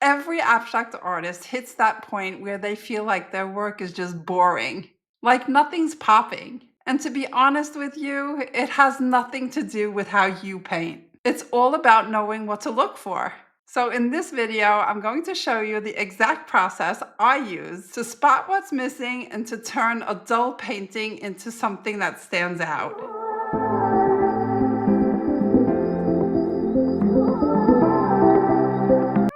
Every abstract artist hits that point where they feel like their work is just boring, like nothing's popping. And to be honest with you, it has nothing to do with how you paint. It's all about knowing what to look for. So in this video, I'm going to show you the exact process I use to spot what's missing and to turn a dull painting into something that stands out.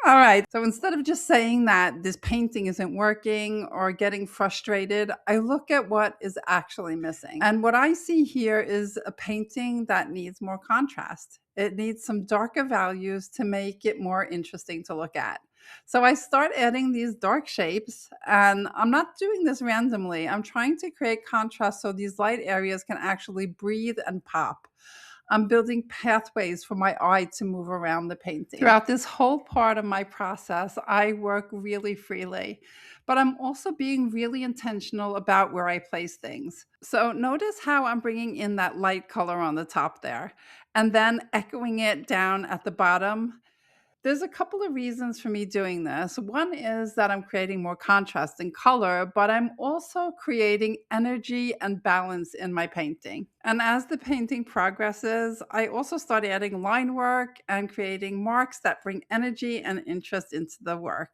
All right. So instead of just saying that this painting isn't working or getting frustrated, I look at what is actually missing. And what I see here is a painting that needs more contrast. It needs some darker values to make it more interesting to look at. So I start adding these dark shapes, and I'm not doing this randomly. I'm trying to create contrast so these light areas can actually breathe and pop. I'm building pathways for my eye to move around the painting. Throughout this whole part of my process, I work really freely, but I'm also being really intentional about where I place things. So notice how I'm bringing in that light color on the top there and then echoing it down at the bottom. There's a couple of reasons for me doing this. One is that I'm creating more contrast in color, but I'm also creating energy and balance in my painting. And as the painting progresses, I also start adding line work and creating marks that bring energy and interest into the work.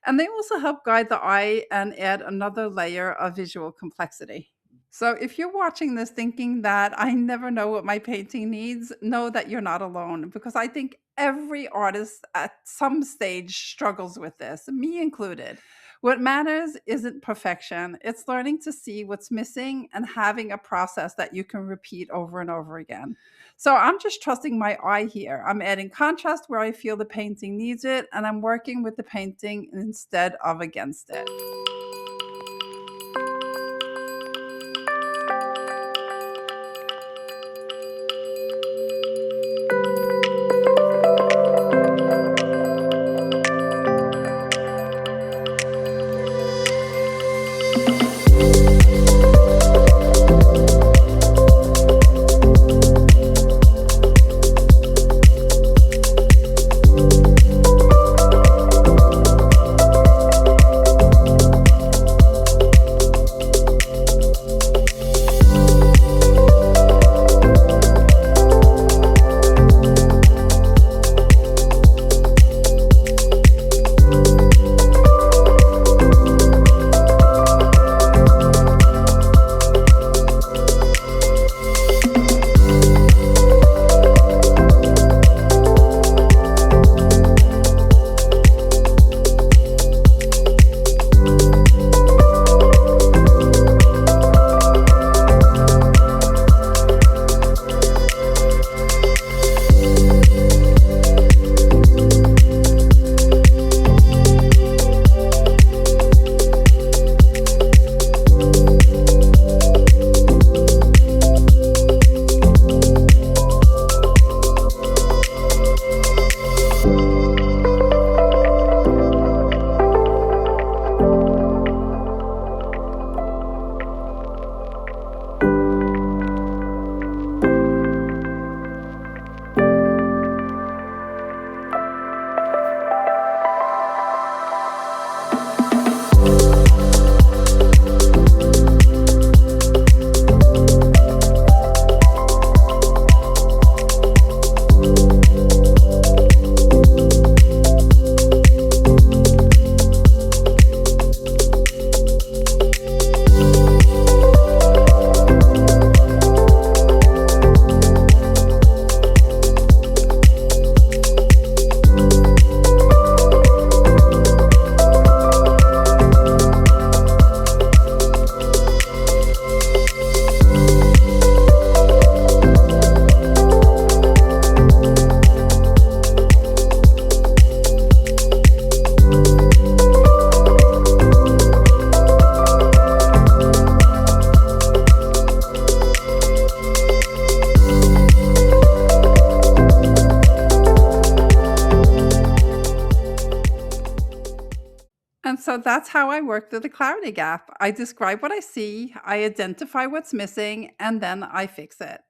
And they also help guide the eye and add another layer of visual complexity. So if you're watching this thinking that I never know what my painting needs, know that you're not alone because I think every artist at some stage struggles with this, me included. What matters isn't perfection, it's learning to see what's missing and having a process that you can repeat over and over again. So I'm just trusting my eye here. I'm adding contrast where I feel the painting needs it, and I'm working with the painting instead of against it. And so that's how I work through the clarity gap. I describe what I see, I identify what's missing, and then I fix it.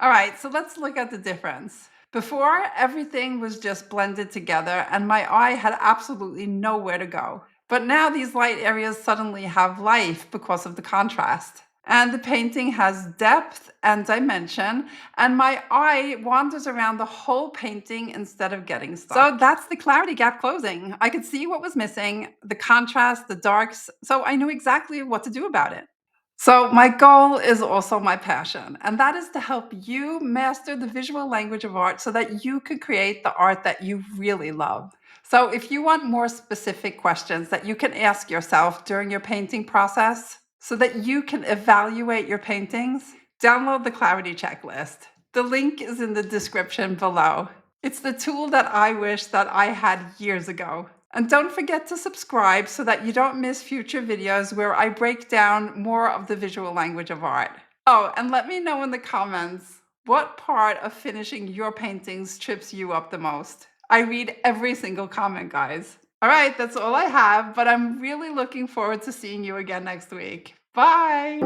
All right, so let's look at the difference Before, everything was just blended together and my eye had absolutely nowhere to go. But now these light areas suddenly have life because of the contrast. And the painting has depth and dimension, and my eye wanders around the whole painting instead of getting stuck. So that's the clarity gap closing. I could see what was missing, the contrast, the darks, so I knew exactly what to do about it. So, my goal is also my passion, and that is to help you master the visual language of art so that you can create the art that you really love. So, if you want more specific questions that you can ask yourself during your painting process so that you can evaluate your paintings, download the Clarity Checklist. The link is in the description below. It's the tool that I wish that I had years ago. And don't forget to subscribe so that you don't miss future videos where I break down more of the visual language of art. Oh, and let me know in the comments what part of finishing your paintings trips you up the most. I read every single comment, guys. All right, that's all I have, but I'm really looking forward to seeing you again next week. Bye!